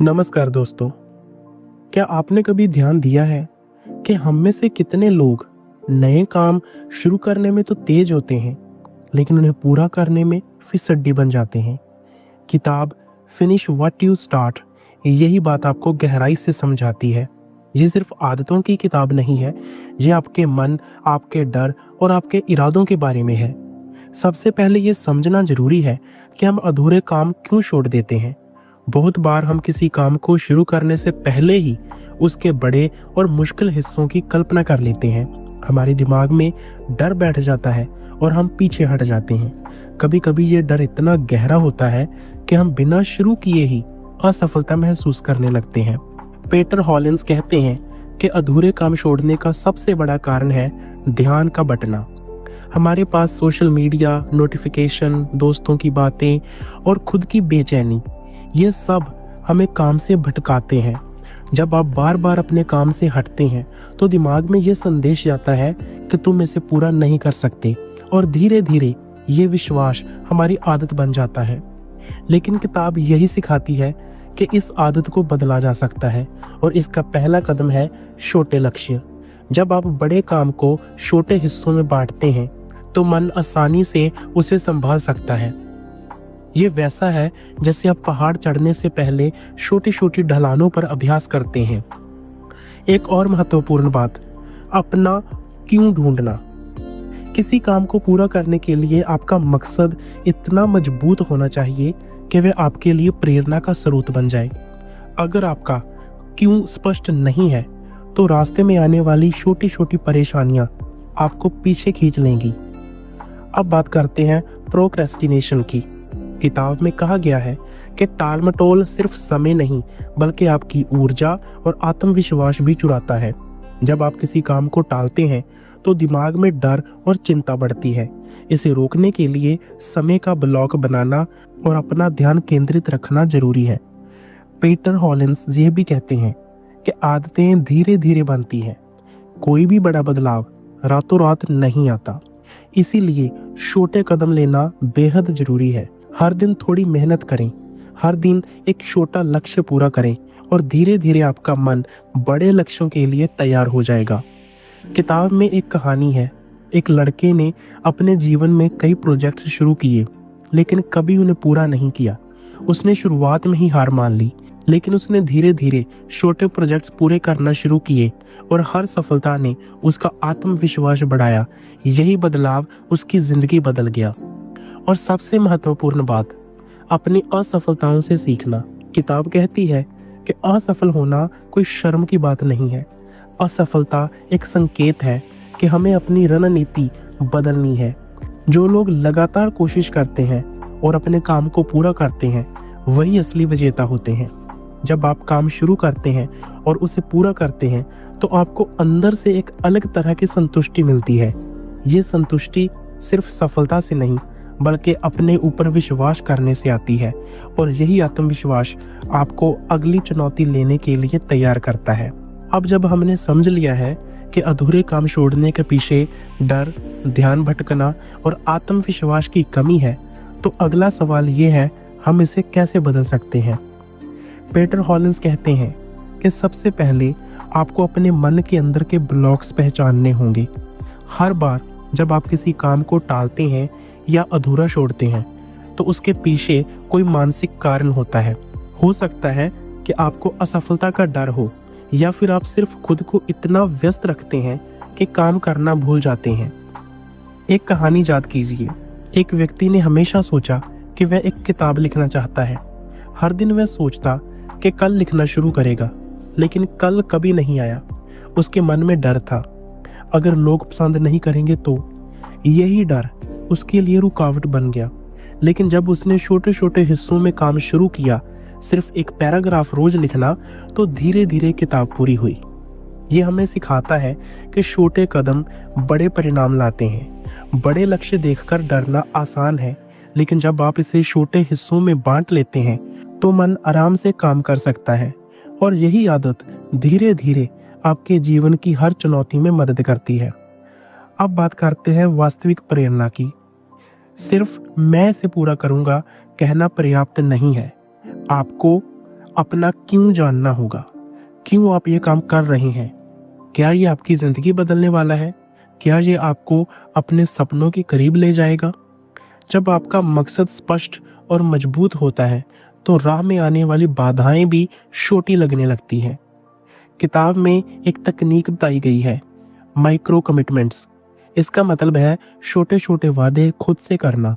नमस्कार दोस्तों। क्या आपने कभी ध्यान दिया है कि हम में से कितने लोग नए काम शुरू करने में तो तेज होते हैं, लेकिन उन्हें पूरा करने में फिसड्डी बन जाते हैं। किताब फिनिश व्हाट यू स्टार्ट यही बात आपको गहराई से समझाती है। ये सिर्फ आदतों की किताब नहीं है, ये आपके मन, आपके डर और आपके इरादों के बारे में है। सबसे पहले ये समझना जरूरी है कि हम अधूरे काम क्यों छोड़ देते हैं। बहुत बार हम किसी काम को शुरू करने से पहले ही उसके बड़े और मुश्किल हिस्सों की कल्पना कर लेते हैं। हमारे दिमाग में डर बैठ जाता है और हम पीछे हट जाते हैं। कभी कभी ये डर इतना गहरा होता है कि हम बिना शुरू किए ही असफलता महसूस करने लगते हैं। पीटर हॉलिंस कहते हैं कि अधूरे काम छोड़ने का सबसे बड़ा कारण है ध्यान का बंटना। हमारे पास सोशल मीडिया, नोटिफिकेशन, दोस्तों की बातें और खुद की बेचैनी, ये सब हमें काम से भटकाते हैं। जब आप बार बार अपने काम से हटते हैं तो दिमाग में ये संदेश जाता है कि तुम इसे पूरा नहीं कर सकते, और धीरे धीरे ये विश्वास हमारी आदत बन जाता है। लेकिन किताब यही सिखाती है कि इस आदत को बदला जा सकता है, और इसका पहला कदम है छोटे लक्ष्य। जब आप बड़े काम को छोटे हिस्सों में बांटते हैं तो मन आसानी से उसे संभाल सकता है। ये वैसा है जैसे आप पहाड़ चढ़ने से पहले छोटी छोटी ढलानों पर अभ्यास करते हैं। एक और महत्वपूर्ण बात, अपना क्यों ढूंढना। किसी काम को पूरा करने के लिए आपका मकसद इतना मजबूत होना चाहिए कि वह आपके लिए प्रेरणा का स्रोत बन जाए। अगर आपका क्यों स्पष्ट नहीं है तो रास्ते में आने वाली छोटी छोटी परेशानियां आपको पीछे खींच लेंगी। अब बात करते हैं प्रोक्रेस्टिनेशन की। किताब में कहा गया है कि टालमटोल सिर्फ समय नहीं बल्कि आपकी ऊर्जा और आत्मविश्वास भी चुराता है। जब आप किसी काम को टालते हैं तो दिमाग में डर और चिंता बढ़ती है। इसे रोकने के लिए समय का ब्लॉक बनाना और अपना ध्यान केंद्रित रखना जरूरी है। पीटर हॉलिंस ये भी कहते हैं कि आदतें धीरे धीरे बनती हैं। कोई भी बड़ा बदलाव रातों रात नहीं आता, इसीलिए छोटे कदम लेना बेहद जरूरी है। हर दिन थोड़ी मेहनत करें, हर दिन एक छोटा लक्ष्य पूरा करें, और धीरे धीरे आपका मन बड़े लक्ष्यों के लिए तैयार हो जाएगा। किताब में एक कहानी है। एक लड़के ने अपने जीवन में कई प्रोजेक्ट्स शुरू किए, लेकिन कभी उन्हें पूरा नहीं किया। उसने शुरुआत में ही हार मान ली, लेकिन उसने धीरे धीरे छोटे प्रोजेक्ट्स पूरे करना शुरू किए, और हर सफलता ने उसका आत्मविश्वास बढ़ाया। यही बदलाव उसकी जिंदगी बदल गया। और सबसे महत्वपूर्ण बात, अपनी असफलताओं से सीखना। किताब कहती है कि असफल होना कोई शर्म की बात नहीं है। असफलता एक संकेत है कि हमें अपनी रणनीति बदलनी है। जो लोग लगातार कोशिश करते हैं और अपने काम को पूरा करते हैं, वही असली विजेता होते हैं। जब आप काम शुरू करते हैं और उसे पूरा करते हैं तो आपको अंदर से एक अलग तरह की संतुष्टि मिलती है। ये संतुष्टि सिर्फ सफलता से नहीं बल्कि अपने ऊपर विश्वास करने से आती है, और यही आत्मविश्वास आपको अगली चुनौती लेने के लिए तैयार करता है। अब जब हमने समझ लिया है कि अधूरे काम छोड़ने के पीछे डर, ध्यान भटकना और आत्मविश्वास की कमी है, तो अगला सवाल ये है, हम इसे कैसे बदल सकते हैं। पीटर हॉलिंस कहते हैं कि सबसे पहले आपको अपने मन के अंदर के ब्लॉक्स पहचानने होंगे। हर बार जब आप किसी काम को टालते हैं या अधूरा छोड़ते हैं तो उसके पीछे कोई मानसिक कारण होता है। हो सकता है कि आपको असफलता का डर हो, या फिर आप सिर्फ खुद को इतना व्यस्त रखते हैं कि काम करना भूल जाते हैं। एक कहानी याद कीजिए। एक व्यक्ति ने हमेशा सोचा कि वह एक किताब लिखना चाहता है। हर दिन वह सोचता कि कल लिखना शुरू करेगा, लेकिन कल कभी नहीं आया। उसके मन में डर था, अगर लोग पसंद नहीं करेंगे तो। यही डर उसके लिए रुकावट बन गया। लेकिन जब उसने छोटे छोटे हिस्सों में काम शुरू किया, सिर्फ एक पैराग्राफ रोज लिखना, तो धीरे धीरे किताब पूरी हुई। ये हमें सिखाता है कि छोटे कदम बड़े परिणाम लाते हैं। बड़े लक्ष्य देखकर डरना आसान है, लेकिन जब आप इसे छोटे हिस्सों में बांट लेते हैं तो मन आराम से काम कर सकता है, और यही आदत धीरे धीरे आपके जीवन की हर चुनौती में मदद करती है। अब बात करते हैं वास्तविक प्रेरणा की। सिर्फ मैं इसे पूरा करूंगा कहना पर्याप्त नहीं है। आपको अपना क्यों जानना होगा। क्यों आप ये काम कर रहे हैं? क्या ये आपकी ज़िंदगी बदलने वाला है? क्या ये आपको अपने सपनों के करीब ले जाएगा? जब आपका मकसद स्पष्ट और मजबूत होता है तो राह में आने वाली बाधाएं भी छोटी लगने लगती हैं। किताब में एक तकनीक बताई गई है, माइक्रो कमिटमेंट्स। इसका मतलब है छोटे छोटे वादे खुद से करना।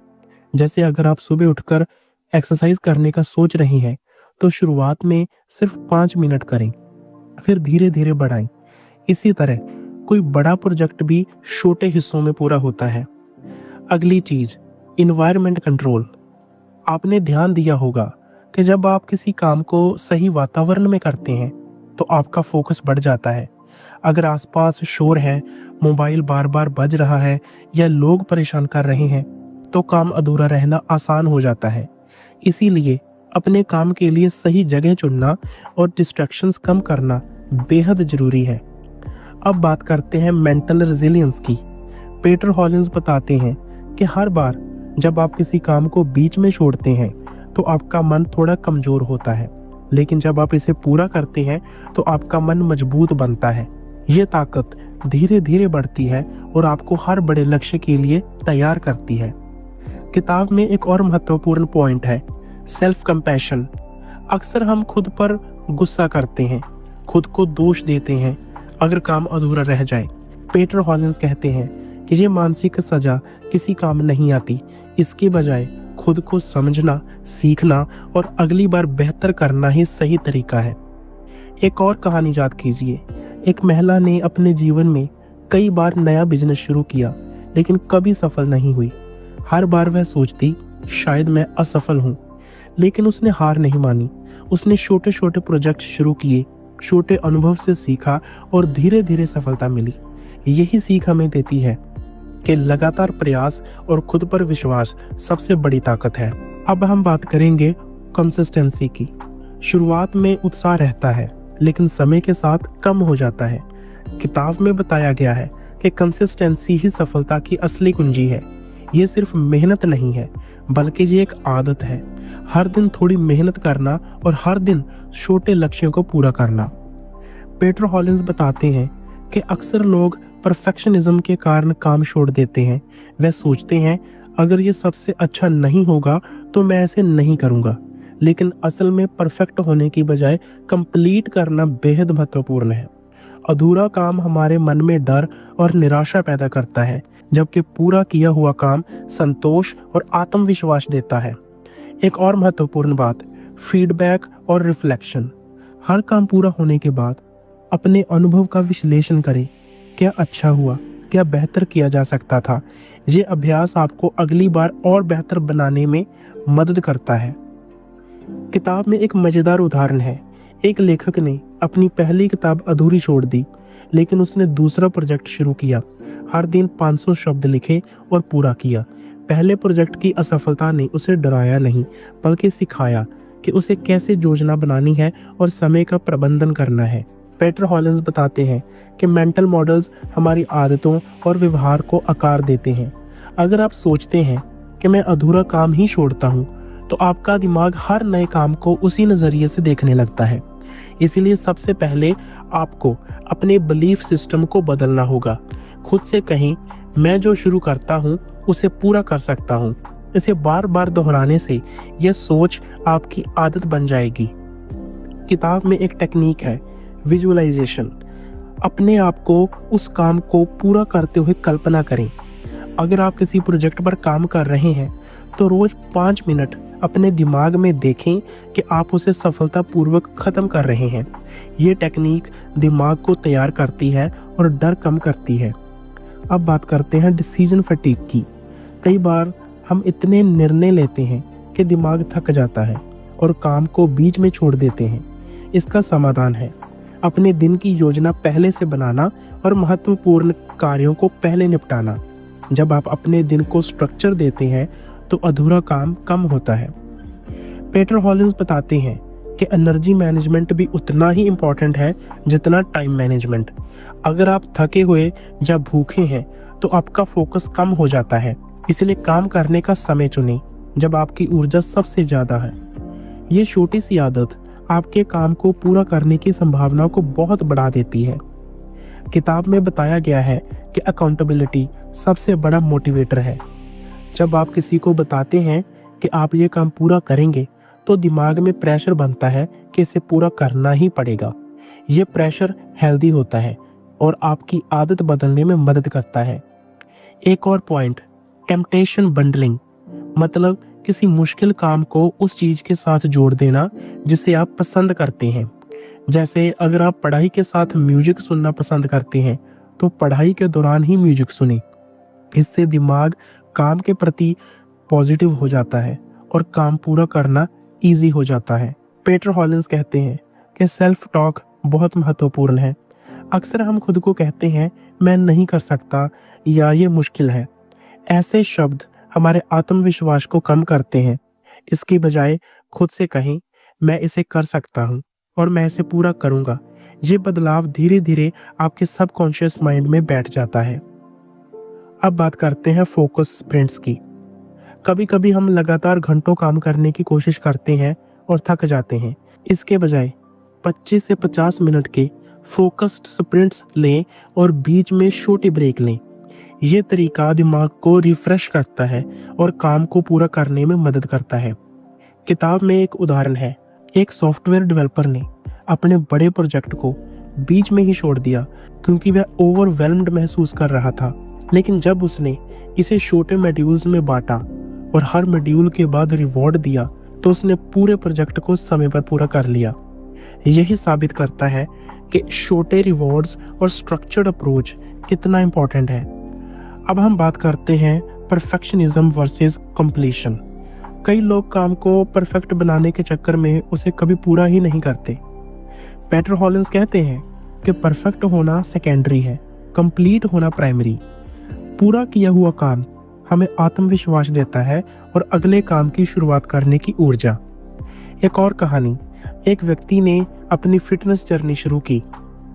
जैसे अगर आप सुबह उठकर एक्सरसाइज करने का सोच रही हैं तो शुरुआत में सिर्फ 5 मिनट करें, फिर धीरे धीरे बढ़ाएं। इसी तरह कोई बड़ा प्रोजेक्ट भी छोटे हिस्सों में पूरा होता है। अगली चीज, इन्वायरमेंट कंट्रोल। आपने ध्यान दिया होगा कि जब आप किसी काम को सही वातावरण में करते हैं तो आपका फोकस बढ़ जाता है। अगर आसपास शोर है, मोबाइल बार बार बज रहा है या लोग परेशान कर रहे हैं तो काम अधूरा रहना आसान हो जाता है। इसीलिए अपने काम के लिए सही जगह चुनना और डिस्ट्रैक्शंस कम करना बेहद जरूरी है। अब बात करते हैं मेंटल रेजिलियंस की। पीटर हॉलिंस बताते हैं कि हर बार जब आप किसी काम को बीच में छोड़ते हैं तो आपका मन थोड़ा कमजोर होता है, लेकिन जब आप इसे पूरा करते हैं तो आपका मन मजबूत बनता है। ये ताकत धीरे धीरे बढ़ती है और आपको हर बड़े लक्ष्य के लिए तैयार करती है। किताब में एक और महत्वपूर्ण पॉइंट है, सेल्फ कंपैशन। अक्सर हम खुद पर गुस्सा करते हैं, खुद को दोष देते हैं अगर काम अधूरा रह जाए। पीटर हॉलिंस कहते हैं कि ये मानसिक सजा किसी काम नहीं आती। इसके बजाय खुद को समझना, सीखना और अगली बार बेहतर करना ही सही तरीका है। एक और कहानी याद कीजिए। एक महिला ने अपने जीवन में कई बार नया बिजनेस शुरू किया लेकिन कभी सफल नहीं हुई। हर बार वह सोचती शायद मैं असफल हूँ, लेकिन उसने हार नहीं मानी। उसने छोटे छोटे प्रोजेक्ट शुरू किए, छोटे अनुभव से सीखा और धीरे धीरे सफलता मिली। यही सीख हमें देती है कि लगातार प्रयास और खुद पर विश्वास सबसे बड़ी ताकत है। अब हम बात करेंगे कंसिस्टेंसी की। शुरुआत में उत्साह रहता है लेकिन समय के साथ कम हो जाता है। किताब में बताया गया है कि कंसिस्टेंसी ही सफलता की असली कुंजी है। ये सिर्फ मेहनत नहीं है बल्कि ये एक आदत है। हर दिन थोड़ी मेहनत करना और हर दिन छोटे लक्ष्यों को पूरा करना। पीटर हॉलिंस बताते हैं कि अक्सर लोग परफेक्शनिज्म के कारण काम छोड़ देते हैं। वे सोचते हैं अगर ये सबसे अच्छा नहीं होगा तो मैं ऐसे नहीं करूँगा, लेकिन असल में परफेक्ट होने की बजाय कंप्लीट करना बेहद महत्वपूर्ण है। अधूरा काम हमारे मन में डर और निराशा पैदा करता है, जबकि पूरा किया हुआ काम संतोष और आत्मविश्वास देता है। एक और महत्वपूर्ण बात, फीडबैक और रिफ्लेक्शन। हर काम पूरा होने के बाद अपने अनुभव का विश्लेषण करें। क्या अच्छा हुआ, क्या बेहतर किया जा सकता था। ये अभ्यास आपको अगली बार और बेहतर बनाने में मदद करता है। किताब में एक मजेदार उदाहरण है। एक लेखक ने अपनी पहली किताब अधूरी छोड़ दी, लेकिन उसने दूसरा प्रोजेक्ट शुरू किया। हर दिन 500 शब्द लिखे और पूरा किया। पहले प्रोजेक्ट की असफलता ने उसे डराया नहीं, बल्कि सिखाया कि उसे कैसे योजना बनानी है और समय का प्रबंधन करना है। पीटर हॉलिंस बताते हैं कि मेंटल मॉडल्स हमारी आदतों और व्यवहार को आकार देते हैं। अगर आप सोचते हैं कि मैं अधूरा काम ही छोड़ता हूँ, तो आपका दिमाग हर नए काम को उसी नज़रिए से देखने लगता है। इसीलिए सबसे पहले आपको अपने बिलीफ सिस्टम को बदलना होगा। खुद से कहें, मैं जो शुरू करता हूँ उसे पूरा कर सकता हूँ। इसे बार बार दोहराने से यह सोच आपकी आदत बन जाएगी। किताब में एक टेक्निक है, विजुअलाइजेशन। अपने आप को उस काम को पूरा करते हुए कल्पना करें। अगर आप किसी प्रोजेक्ट पर काम कर रहे हैं तो रोज 5 मिनट अपने दिमाग में देखें कि आप उसे सफलतापूर्वक खत्म कर रहे हैं। ये टेक्निक दिमाग को तैयार करती है और डर कम करती है। अब बात करते हैं डिसीजन फटीग की। कई बार हम इतने निर्णय लेते हैं कि दिमाग थक जाता है और काम को बीच में छोड़ देते हैं। इसका समाधान है अपने दिन की योजना पहले से बनाना और महत्वपूर्ण कार्यों को पहले निपटाना। जब आप अपने दिन को स्ट्रक्चर देते हैं तो अधूरा काम कम होता है। पीटर हॉलिंस बताते हैं कि एनर्जी मैनेजमेंट भी उतना ही इम्पोर्टेंट है जितना टाइम मैनेजमेंट। अगर आप थके हुए या भूखे हैं तो आपका फोकस कम हो जाता है। इसलिए काम करने का समय चुनें जब आपकी ऊर्जा सबसे ज़्यादा है। ये छोटी सी आदत आपके काम को पूरा करने की संभावना को बहुत बढ़ा देती है। किताब में बताया गया है कि अकाउंटेबिलिटी सबसे बड़ा मोटिवेटर है। जब आप किसी को बताते हैं कि आप ये काम पूरा करेंगे तो दिमाग में प्रेशर बनता है कि इसे पूरा करना ही पड़ेगा। ये प्रेशर हेल्दी होता है और आपकी आदत बदलने में मदद करता है। एक और पॉइंट, टेम्पटेशन बंडलिंग, मतलब किसी मुश्किल काम को उस चीज के साथ जोड़ देना जिसे आप पसंद करते हैं। जैसे अगर आप पढ़ाई के साथ म्यूजिक सुनना पसंद करते हैं तो पढ़ाई के दौरान ही म्यूजिक सुने। इससे दिमाग काम के प्रति पॉजिटिव हो जाता है और काम पूरा करना इजी हो जाता है। पीटर हॉलिंस कहते हैं कि सेल्फ टॉक बहुत महत्वपूर्ण है। अक्सर हम खुद को कहते हैं मैं नहीं कर सकता या ये मुश्किल है। ऐसे शब्द हमारे आत्मविश्वास को कम करते हैं। इसकी बजाय खुद से कहें मैं इसे कर सकता हूँ और मैं इसे पूरा करूँगा। ये बदलाव धीरे धीरे आपके सबकॉन्शियस माइंड में बैठ जाता है। अब बात करते हैं फोकस स्प्रिंट्स की। कभी कभी हम लगातार घंटों काम करने की कोशिश करते हैं और थक जाते हैं। इसके बजाय 25 से 50 मिनट के फोकस्ड स्प्रिंट्स लें और बीच में छोटे ब्रेक लें। ये तरीका दिमाग को रिफ्रेश करता है और काम को पूरा करने में मदद करता है। किताब में एक उदाहरण है, एक सॉफ्टवेयर डेवलपर ने अपने बड़े प्रोजेक्ट को बीच में ही छोड़ दिया क्योंकि वह ओवरवेल्म्ड महसूस कर रहा था। लेकिन जब उसने इसे छोटे मॉड्यूल्स में बांटा और हर मॉड्यूल के बाद रिवॉर्ड दिया तो उसने पूरे प्रोजेक्ट को समय पर पूरा कर लिया। यही साबित करता है कि छोटे रिवॉर्ड्स और स्ट्रक्चर्ड अप्रोच कितना इम्पोर्टेंट है। अब हम बात करते हैं परफेक्शनिज्म वर्सेस कंप्लीशन। कई लोग काम को परफेक्ट बनाने के चक्कर में उसे कभी पूरा ही नहीं करते। पीटर हॉलिंस कहते हैं कि परफेक्ट होना सेकेंडरी है, कंप्लीट होना प्राइमरी। पूरा किया हुआ काम हमें आत्मविश्वास देता है और अगले काम की शुरुआत करने की ऊर्जा। एक और कहानी, एक व्यक्ति ने अपनी फिटनेस जर्नी शुरू की।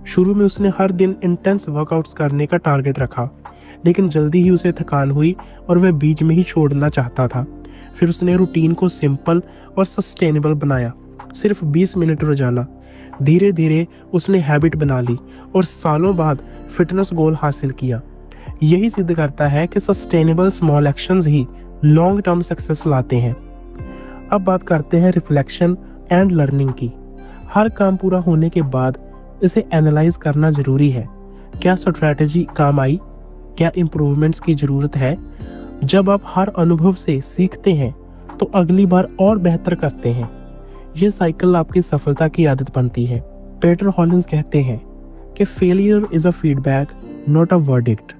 शुरू में उसने हर दिन इंटेंस वर्कआउट्स करने का टारगेट रखा, लेकिन जल्दी ही उसे थकान हुई और वह बीच में ही छोड़ना चाहता था। फिर उसने रूटीन को सिंपल और सस्टेनेबल बनाया, सिर्फ 20 मिनट रोजाना। धीरे धीरे उसने हैबिट बना ली और सालों बाद फिटनेस गोल हासिल किया। यही सिद्ध करता है कि सस्टेनेबल स्मॉल एक्शंस ही लॉन्ग टर्म सक्सेस लाते हैं। अब बात करते हैं रिफ्लेक्शन एंड लर्निंग की। हर काम पूरा होने के बाद इसे एनालाइज करना जरूरी है। क्या स्ट्रैटेजी काम आई? क्या इम्प्रूवमेंट्स की जरूरत है? जब आप हर अनुभव से सीखते हैं तो अगली बार और बेहतर करते हैं। ये साइकिल आपकी सफलता की आदत बनती है। पीटर हॉलिंस कहते हैं कि failure is a feedback not a verdict.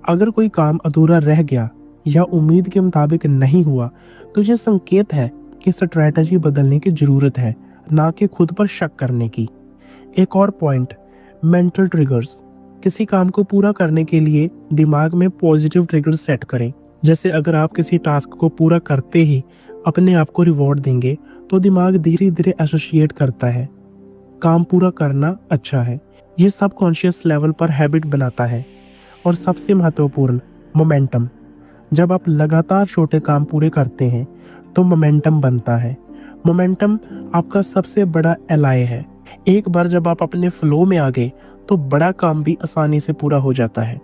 अगर कोई काम अधूरा रह गया या उम्मीद के मुताबिक नहीं हुआ तो यह संकेत है कि स्ट्रैटेजी बदलने की जरूरत है, ना कि खुद पर शक करने की। एक और पॉइंट, मेंटल ट्रिगर्स। किसी काम को पूरा करने के लिए दिमाग में पॉजिटिव ट्रिगर्स सेट करें। जैसे अगर आप किसी टास्क को पूरा करते ही अपने आप को रिवॉर्ड देंगे तो दिमाग धीरे धीरे एसोसिएट करता है काम पूरा करना अच्छा है। ये सबकॉन्शियस लेवल पर हैबिट बनाता है। और सबसे महत्वपूर्ण, मोमेंटम। जब आप लगातार छोटे काम पूरे करते हैं तो मोमेंटम बनता है। मोमेंटम आपका सबसे बड़ा एलाय है। एक बार जब आप अपने फ्लो में आ गए तो बड़ा काम भी आसानी से पूरा हो जाता है।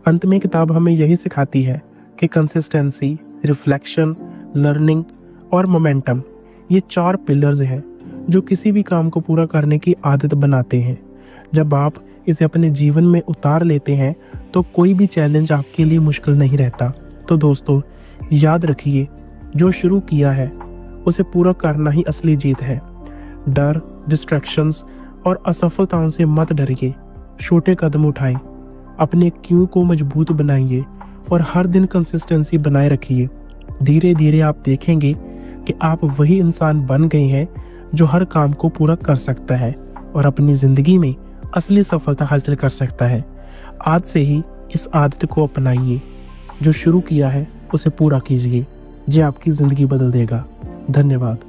अंत में किताब हमें यही सिखाती है कि कंसिस्टेंसी, रिफ्लेक्शन, लर्निंग और मोमेंटम, ये 4 पिलर्स हैं जो किसी भी काम को पूरा करने की आदत बनाते हैं। जब आप इसे अपने जीवन में उतार लेते हैं तो कोई भी चैलेंज आपके लिए मुश्किल नहीं रहता। तो दोस्तों, याद रखिए, जो शुरू किया है उसे पूरा करना ही असली जीत है। डर, डिस्ट्रैक्शंस और असफलताओं से मत डरिए। छोटे कदम उठाएं, अपने क्यों को मजबूत बनाइए और हर दिन कंसिस्टेंसी बनाए रखिए। धीरे धीरे आप देखेंगे कि आप वही इंसान बन गए हैं जो हर काम को पूरा कर सकता है और अपनी ज़िंदगी में असली सफलता हासिल कर सकता है। आज से ही इस आदत को अपनाइए। जो शुरू किया है उसे पूरा कीजिए। ये आपकी ज़िंदगी बदल देगा। धन्यवाद।